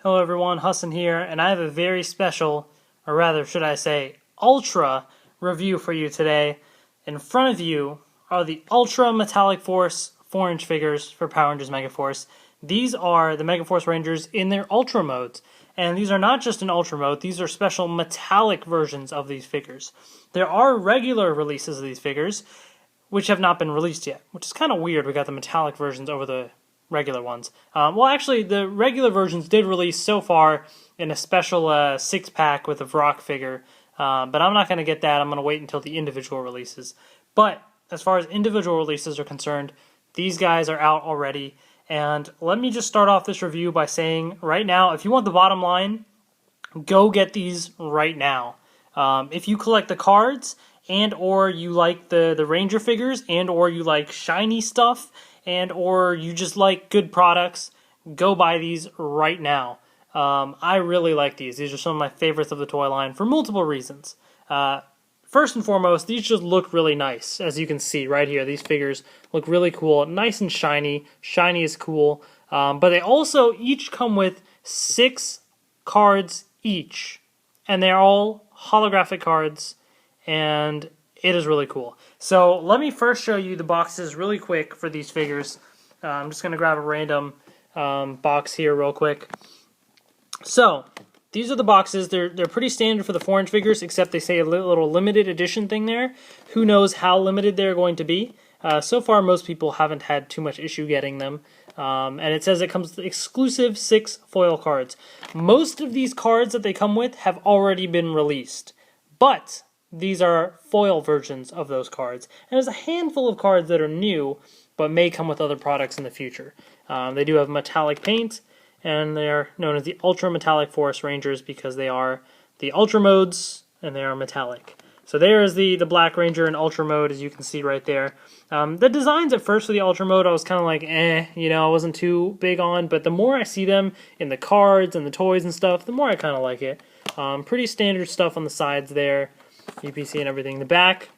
Hello everyone, Hassan here, and I have a very special, or rather should I say, ultra review for you today. In front of you are the Ultra Metallic Force 4-inch figures for Power Rangers Megaforce. These are the Megaforce Rangers in their Ultra modes, and these are not just in Ultra mode, these are special metallic versions of these figures. There are regular releases of these figures, which have not been released yet, which is kind of weird. We got the metallic versions over the regular ones. Well, actually, the regular versions did release so far in a special 6-pack with a Vrock figure, but I'm not going to get that. I'm going to wait until the individual releases. But as far as individual releases are concerned, these guys are out already. And let me just start off this review by saying right now, if you want the bottom line, go get these right now. If you collect the cards and or you like the Ranger figures and or you like shiny stuff and or you just like good products, go buy these right now. I really like these. These are some of my favorites of the toy line for multiple reasons. First and foremost, these just look really nice. As you can see right here, these figures look really cool, nice and shiny. Shiny is cool. But they also each come with 6 cards each. And they're all holographic cards, and it is really cool. So let me first show you the boxes really quick for these figures. I'm just going to grab a random box here real quick. So these are the boxes. They're pretty standard for the 4-inch figures, except they say a little limited edition thing there. Who knows how limited they're going to be. So far, most people haven't had too much issue getting them. And it says it comes with exclusive 6 foil cards. Most of these cards that they come with have already been released. But these are foil versions of those cards. And there's a handful of cards that are new, but may come with other products in the future. They do have metallic paint, and they are known as the Ultra Metallic Force Rangers because they are the Ultra modes, and they are metallic. So there is the Black Ranger in Ultra mode, as you can see right there. The designs at first for the Ultra mode, I was kind of like, I wasn't too big on. But the more I see them in the cards and the toys and stuff, the more I kind of like it. Pretty standard stuff on the sides there, UPC and everything. The back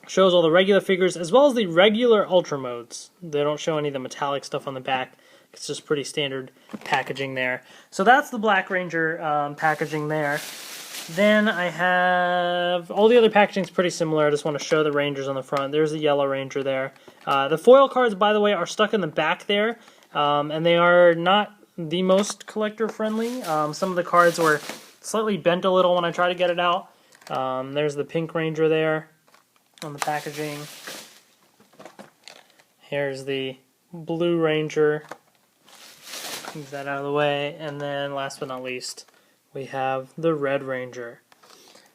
shows all the regular figures as well as the regular Ultra modes. They don't show any of the metallic stuff on the back. It's just pretty standard packaging there. So that's the Black Ranger packaging there. Then I have all the other packaging is pretty similar. I just want to show the Rangers on the front. There's the Yellow Ranger there. The foil cards, by the way, are stuck in the back there, and they are not the most collector friendly. Some of the cards were slightly bent a little when I tried to get it out. There's the Pink Ranger there on the packaging. Here's the Blue Ranger. Move that out of the way, and then last but not least, we have the Red Ranger.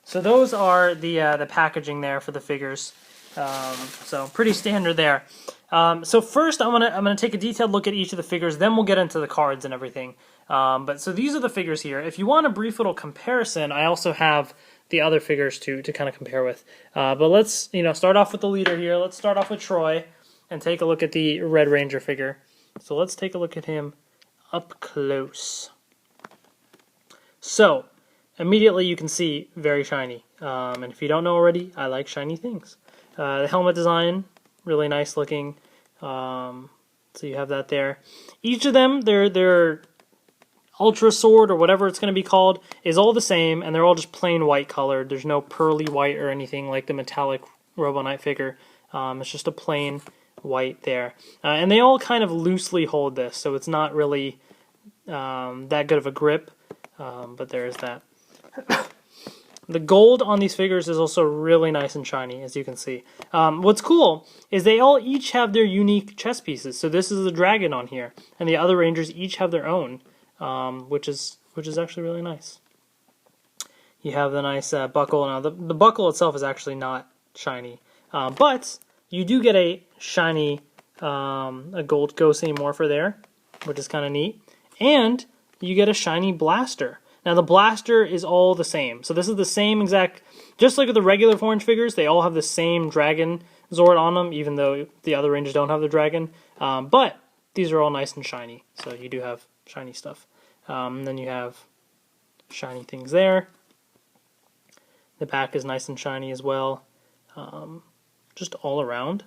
So those are the packaging there for the figures. So pretty standard there. So first I'm gonna take a detailed look at each of the figures, then we'll get into the cards and everything. But so these are the figures here. If you want a brief little comparison, I also have the other figures to kind of compare with. But let's start off with the leader here. Let's start off with Troy and take a look at the Red Ranger figure. So let's take a look at him up close. So, immediately you can see very shiny. And if you don't know already, I like shiny things. The helmet design, really nice looking. So you have that there. Each of them, their Ultra Sword or whatever it's going to be called, is all the same, and they're all just plain white colored. There's no pearly white or anything like the metallic Robo Knight figure. It's just a plain white there. And they all kind of loosely hold this, so it's not really that good of a grip. But there is that. The gold on these figures is also really nice and shiny, as you can see. What's cool is they all each have their unique chest pieces. So this is the dragon on here, and the other Rangers each have their own, which is actually really nice. You have the nice buckle. Now the buckle itself is actually not shiny, but you do get a shiny a gold Ghost Morpher there, which is kind of neat, and you get a shiny blaster. Now the blaster is all the same. So this is the same exact, just like with the regular 4-inch figures, they all have the same dragon Zord on them, even though the other Rangers don't have the dragon. But these are all nice and shiny, so you do have shiny stuff. And then you have shiny things there. The back is nice and shiny as well. Just all around,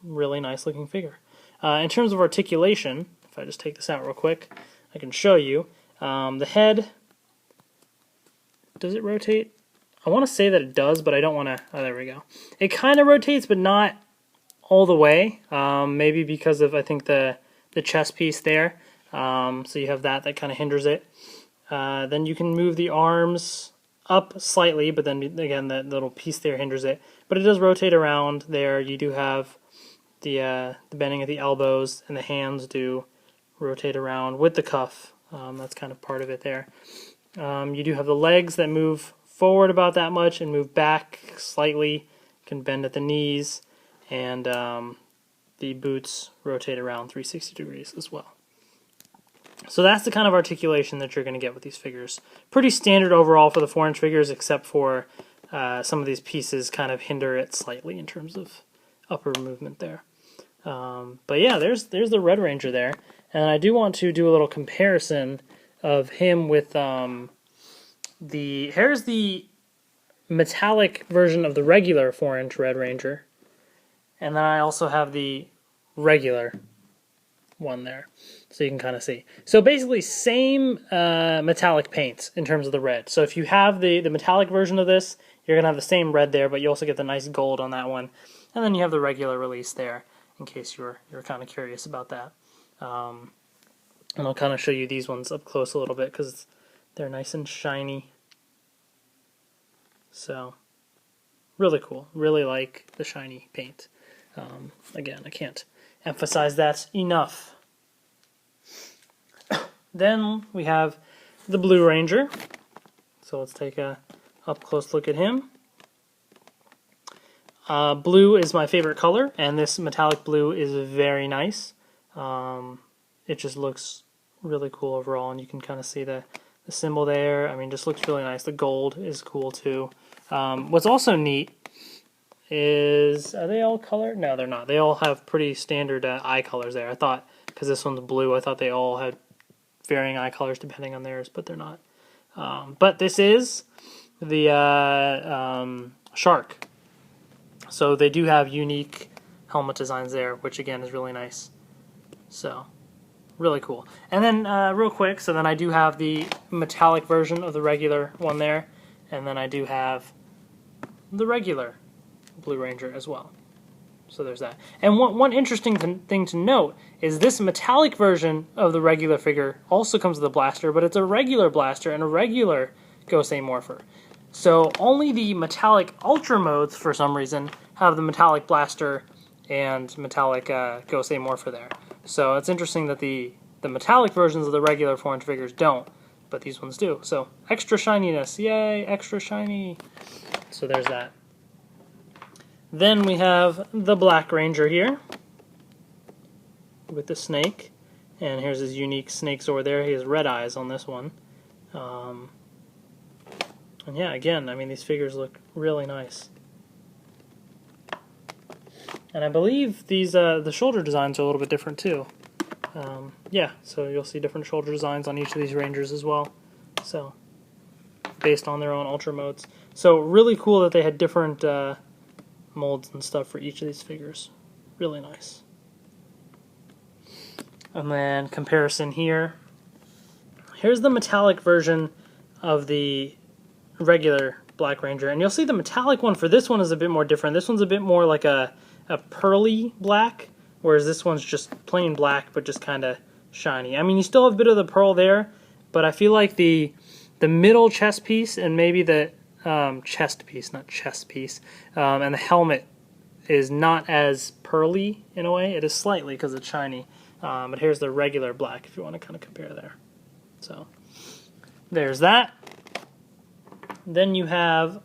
really nice looking figure. In terms of articulation, if I just take this out real quick, I can show you. The head, does it rotate? I want to say that it does, but I don't want to. Oh, there we go. It kind of rotates, but not all the way. Maybe because of, I think, the chest piece there. So you have that kind of hinders it. Then you can move the arms up slightly, but then again that little piece there hinders it. But it does rotate around there. You do have the bending at the elbows, and the hands do rotate around with the cuff. That's kind of part of it there. You do have the legs that move forward about that much and move back slightly. You can bend at the knees, and the boots rotate around 360 degrees as well. So that's the kind of articulation that you're going to get with these figures. Pretty standard overall for the 4-inch figures, except for some of these pieces kind of hinder it slightly in terms of upper movement there. But yeah, there's the Red Ranger there. And I do want to do a little comparison of him with here's the metallic version of the regular 4-inch Red Ranger. And then I also have the regular one there, so you can kind of see. So basically same metallic paints in terms of the red. So if you have the metallic version of this, you're going to have the same red there, but you also get the nice gold on that one. And then you have the regular release there, in case you're kind of curious about that. And I'll kind of show you these ones up close a little bit, because they're nice and shiny. So, really cool. Really like the shiny paint. Again, I can't emphasize that enough. Then we have the Blue Ranger. So let's take a up-close look at him. Blue is my favorite color, and this metallic blue is very nice. It just looks really cool overall, and you can kind of see the symbol there. I mean, just looks really nice. The gold is cool too. What's also neat is, are they all colored? No, they're not. They all have pretty standard eye colors there. I thought, because this one's blue, I thought they all had varying eye colors depending on theirs, but they're not. But this is the shark. So they do have unique helmet designs there, which again is really nice. So, really cool. And then real quick, so then I do have the metallic version of the regular one there, and then I do have the regular Blue Ranger as well. So there's that. And one interesting thing to note is this metallic version of the regular figure also comes with a blaster, but it's a regular blaster and a regular Gosei Morpher. So only the metallic Ultra modes, for some reason, have the metallic blaster and metallic Gosei Morpher there. So it's interesting that the metallic versions of the regular 4-inch figures don't, but these ones do. So extra shininess, yay, extra shiny. So there's that. Then we have the Black Ranger here with the snake, and here's his unique snake sword there. He has red eyes on this one. And yeah, again, I mean, these figures look really nice. And I believe these the shoulder designs are a little bit different too. Yeah, so you'll see different shoulder designs on each of these Rangers as well. So, based on their own Ultra modes. So really cool that they had different molds and stuff for each of these figures. Really nice. And then comparison here. Here's the metallic version of the regular Black Ranger, and you'll see the metallic one for this one is a bit more different. This one's a bit more like a pearly black, whereas this one's just plain black but just kind of shiny. I mean, you still have a bit of the pearl there, but I feel like the middle chest piece and maybe the chest piece, not chest piece, and the helmet is not as pearly in a way. It is slightly because it's shiny, but here's the regular black if you want to kind of compare there. So there's that. Then you have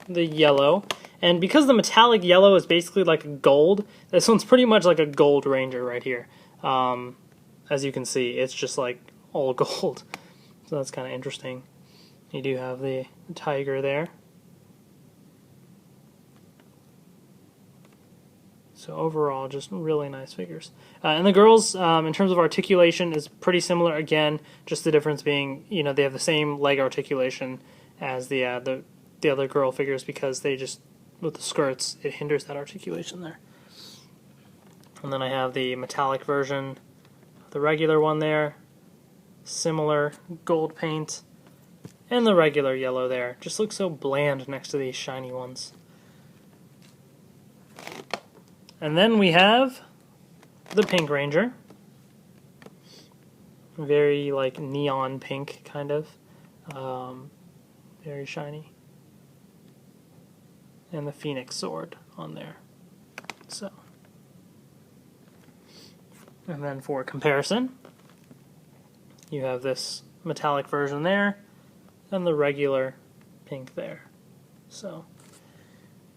the yellow, and because the metallic yellow is basically like a gold, this one's pretty much like a gold Ranger right here. As you can see, it's just like all gold, so that's kind of interesting. You do have the tiger there. So overall, just really nice figures. And the girls, in terms of articulation, is pretty similar. Again, just the difference being, you know, they have the same leg articulation as the other girl figures, because they just, with the skirts, it hinders that articulation there. And then I have the metallic version, the regular one there. similar gold paint, and the regular yellow there. Just looks so bland next to these shiny ones. And then we have the Pink Ranger. Very like neon pink kind of. Very shiny. And the Phoenix sword on there. So. And then for comparison, you have this metallic version there, and the regular pink there. So,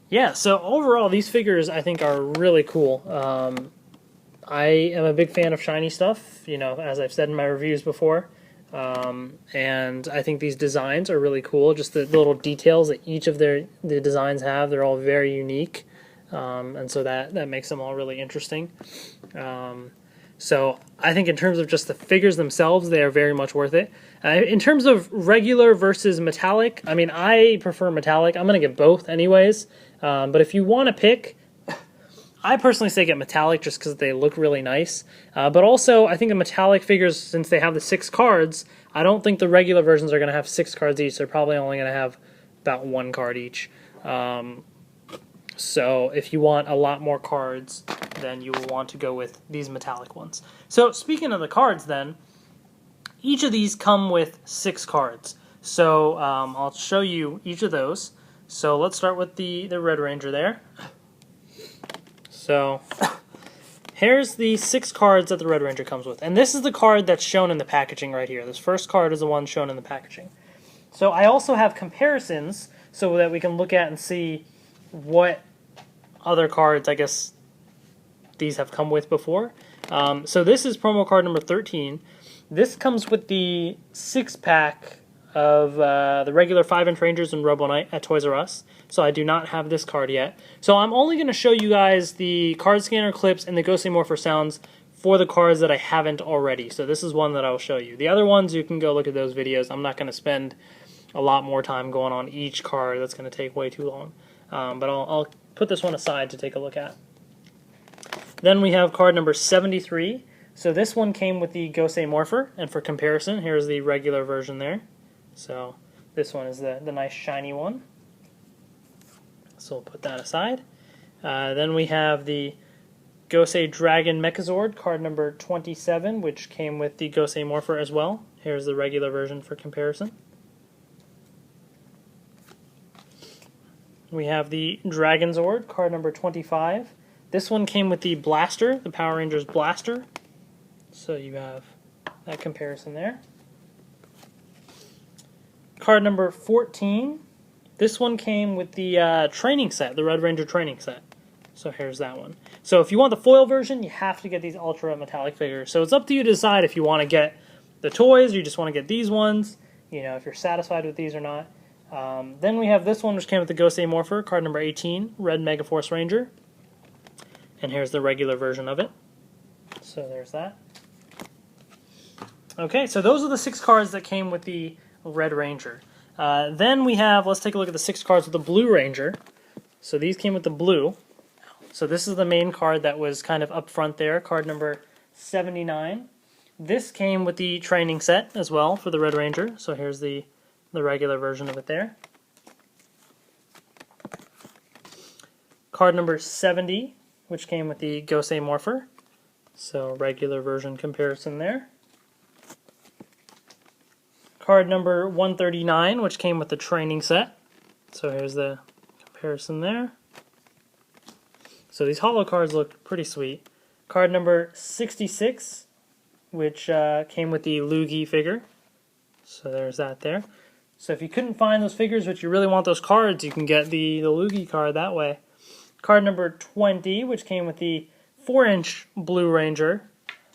yeah, so overall, these figures I think are really cool. I am a big fan of shiny stuff, you know, as I've said in my reviews before. And I think these designs are really cool. Just the little details that each of the designs have, they're all very unique. And so that makes them all really interesting. So I think in terms of just the figures themselves, they are very much worth it. In terms of regular versus metallic, I mean, I prefer metallic. I'm going to get both anyways. But if you want to pick, I personally say get metallic just because they look really nice. But also, I think the metallic figures, since they have the 6 cards, I don't think the regular versions are going to have 6 cards each. They're probably only going to have about 1 card each. So if you want a lot more cards, then you will want to go with these metallic ones. So speaking of the cards then, each of these come with 6 cards. So I'll show you each of those. So let's start with the Red Ranger there. So here's the 6 cards that the Red Ranger comes with. And this is the card that's shown in the packaging right here. This first card is the one shown in the packaging. So I also have comparisons so that we can look at and see what other cards, I guess, these have come with before. So this is promo card number 13. This comes with the 6-pack of the regular 5-inch Rangers and Robo Knight at Toys R Us. So I do not have this card yet. So I'm only going to show you guys the card scanner clips and the Ghostly Morpher sounds for the cards that I haven't already. So this is one that I will show you. The other ones, you can go look at those videos. I'm not going to spend a lot more time going on each card. That's going to take way too long. But I'll put this one aside to take a look at. Then we have card number 73. So this one came with the Ghostly Morpher, and for comparison, here's the regular version there. So this one is the nice shiny one. So we'll put that aside. Then we have the Ghostly Dragon Megazord, card number 27, which came with the Ghostly Morpher as well. Here's the regular version for comparison. We have the Dragon Zord, card number 25. This one came with the Blaster, the Power Rangers Blaster. So you have that comparison there. Card number 14. This one came with the training set, the Red Ranger training set. So here's that one. So if you want the foil version, you have to get these ultra metallic figures. So it's up to you to decide if you want to get the toys or you just want to get these ones. You know, if you're satisfied with these or not. Then we have this one, which came with the Ghostly Morpher, card number 18, Red Megaforce Ranger. And here's the regular version of it. So there's that. Okay, so those are the 6 cards that came with the Red Ranger. Then we have, let's take a look at the 6 cards with the Blue Ranger. So these came with the blue. So this is the main card that was kind of up front there, card number 79. This came with the training set as well for the Red Ranger. So here's the regular version of it there. Card number 70, which came with the Ghostly Morpher. So regular version comparison there. Card number 139, which came with the training set. So here's the comparison there. So these holo cards look pretty sweet. Card number 66, which came with the Loogie figure. So there's that there. So if you couldn't find those figures, but you really want those cards, you can get the Loogie card that way. Card number 20, which came with the 4-inch Blue Ranger.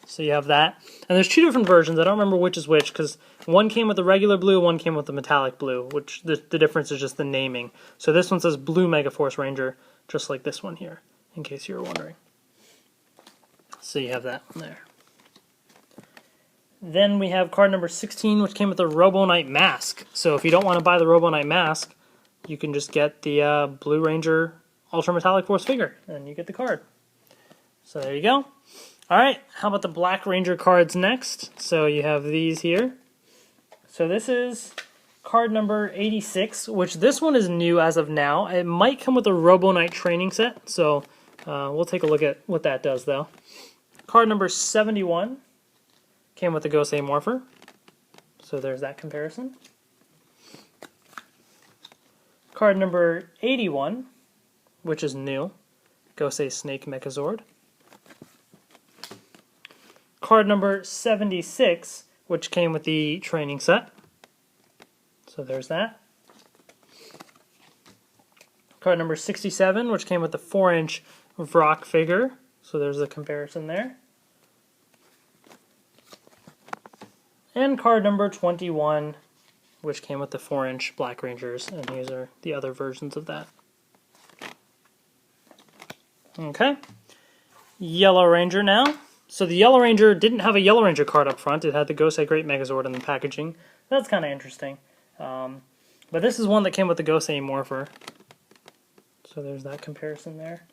So you have that. And there's 2 different versions. I don't remember which is which, because one came with the regular blue, one came with the metallic blue, which the difference is just the naming. So this one says Blue Megaforce Ranger, just like this one here, in case you were wondering. So you have that one there. Then we have card number 16, which came with the Robo Knight mask. So if you don't want to buy the Robo Knight mask, you can just get the Blue Ranger Ultra Metallic Force figure, and you get the card. So there you go. Alright, how about the Black Ranger cards next? So you have these here. So this is card number 86, which this one is new as of now. It might come with a Robo Knight training set, so we'll take a look at what that does though. Card number 71 came with the Gosei Morpher, so there's that comparison. Card number 81, which is new, Gosei Snake Mechazord. Card number 76, which came with the training set. So there's that. Card number 67, which came with the 4-inch Vrock figure. So there's a comparison there. And card number 21, which came with the 4-inch Black Rangers. And these are the other versions of that. Okay. Yellow Ranger now. So the Yellow Ranger didn't have a Yellow Ranger card up front. It had the Gosei Great Megazord in the packaging. That's kind of interesting. But this is one that came with the Gosei Morpher. So there's that comparison there.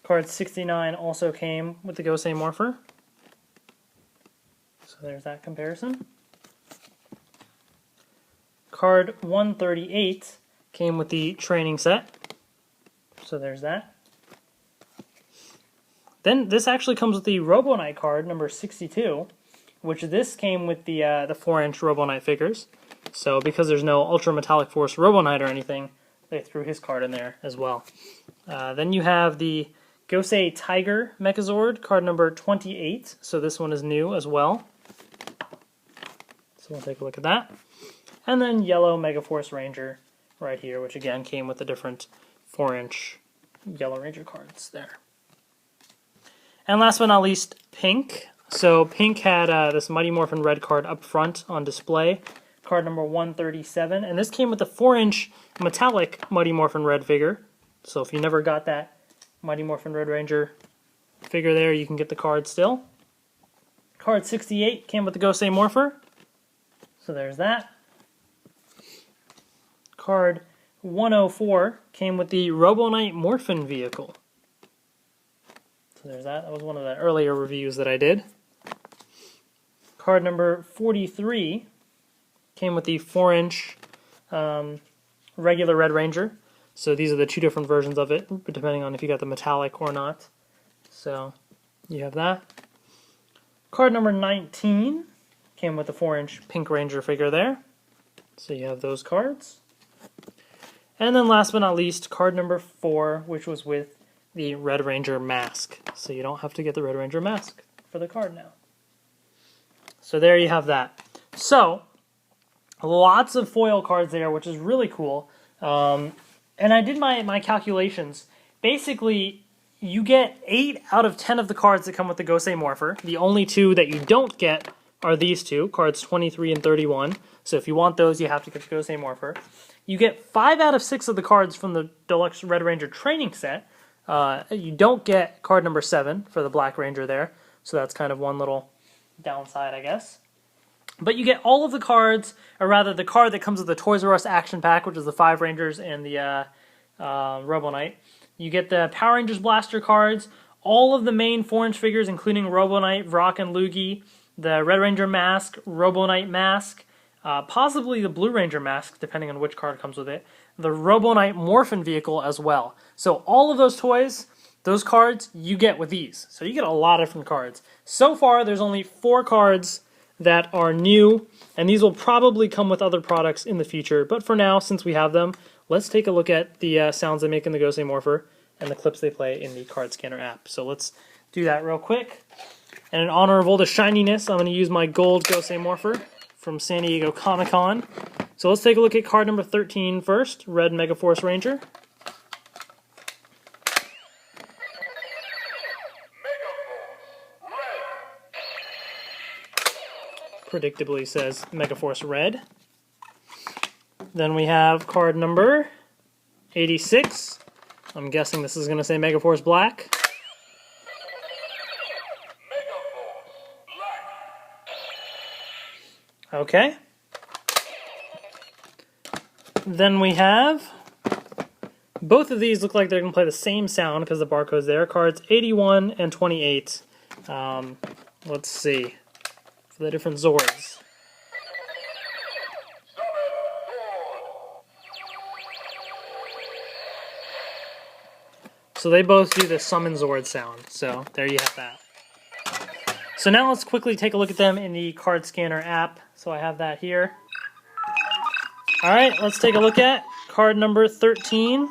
Card 69 also came with the Gosei Morpher. So there's that comparison. Card 138 came with the training set. So there's that. Then this actually comes with the Robo Knight card, number 62, which this came with the 4-inch Robo Knight figures. So because there's no Ultra Metallic Force Robo Knight or anything, they threw his card in there as well. Then you have the Gosei Tiger Mechazord, card number 28. So this one is new as well. So we'll take a look at that. And then Yellow Megaforce Ranger right here, which again came with the different 4-inch Yellow Ranger cards there. And last but not least, Pink. So Pink had this Mighty Morphin Red card up front on display, card number 137. And this came with the 4-inch metallic Mighty Morphin Red figure. So if you never got that Mighty Morphin Red Ranger figure there, you can get the card still. Card 68 came with the Gosei Morpher. So there's that. Card 104 came with the Robo Knight Morphin vehicle. So there's that. That was one of the earlier reviews that I did. Card number 43 came with the 4-inch regular Red Ranger. So these are the two different versions of it, depending on if you got the metallic or not. So you have that. Card number 19 came with the 4-inch Pink Ranger figure there. So you have those cards. And then last but not least, card number 4, which was with the Red Ranger mask. So you don't have to get the Red Ranger mask for the card now. So there you have that. So, lots of foil cards there, which is really cool. And I did my calculations. Basically, you get 8 out of 10 of the cards that come with the Gosei Morpher. The only 2 that you don't get are these 2, cards 23 and 31. So if you want those, you have to get the Gosei Morpher. You get 5 out of 6 of the cards from the Deluxe Red Ranger training set. You don't get card number 7 for the Black Ranger there. So that's kind of one little downside, I guess. But you get all of the cards, or rather the card that comes with the Toys R Us Action Pack, which is the 5 Rangers and the Robo Knight. You get the Power Rangers Blaster cards, all of the main 4-inch figures, including Robo Knight, Vrock, and Loogie, the Red Ranger mask, Robo Knight mask, possibly the Blue Ranger mask, depending on which card comes with it, the Robo Knight Morphin vehicle as well. So all of those toys, those cards, you get with these. So you get a lot of different cards. So far, there's only 4 cards that are new, and these will probably come with other products in the future. But for now, since we have them, let's take a look at the sounds they make in the Gosei Morpher and the clips they play in the card scanner app. So let's do that real quick. And in honor of all the shininess, I'm going to use my gold Gosei Morpher from San Diego Comic-Con. So let's take a look at card number 13 first, Red Megaforce Ranger. Predictably says Megaforce Red. Then we have card number 86. I'm guessing this is going to say Megaforce Black. Okay. Then we have Both of these look like they're going to play the same sound because the barcode's there. Cards 81 and 28. Let's see. For the different Zords. So they both do the Summon Zord sound. So there you have that. So now let's quickly take a look at them in the card scanner app. So I have that here. Alright, let's take a look at card number 13.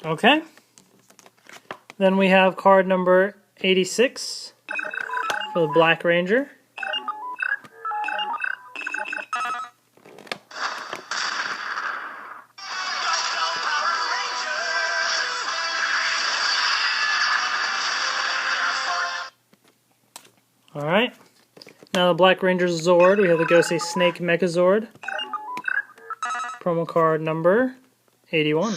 Okay. Then we have card number 86 for the Black Ranger. Alright. Now the Black Ranger's Zord, we have the Gosei Snake Megazord. Promo card number 81.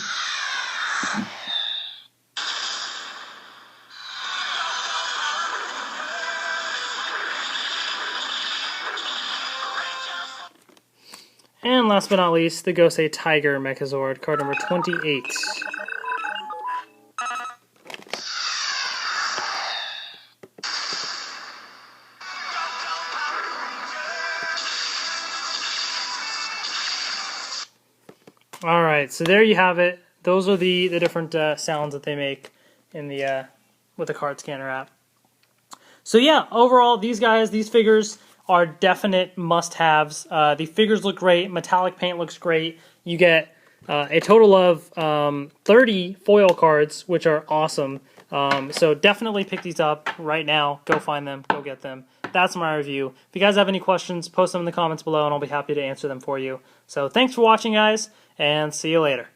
And last but not least, the Gosei Tiger Megazord, card number 28. Alright, so there you have it. Those are the different sounds that they make in the with the card scanner app. So yeah, overall, these figures are definite must-haves. The figures look great. Metallic paint looks great. You get a total of 30 foil cards, which are awesome. So definitely pick these up right now. Go find them. Go get them. That's my review. If you guys have any questions, post them in the comments below, and I'll be happy to answer them for you. So thanks for watching, guys, and see you later.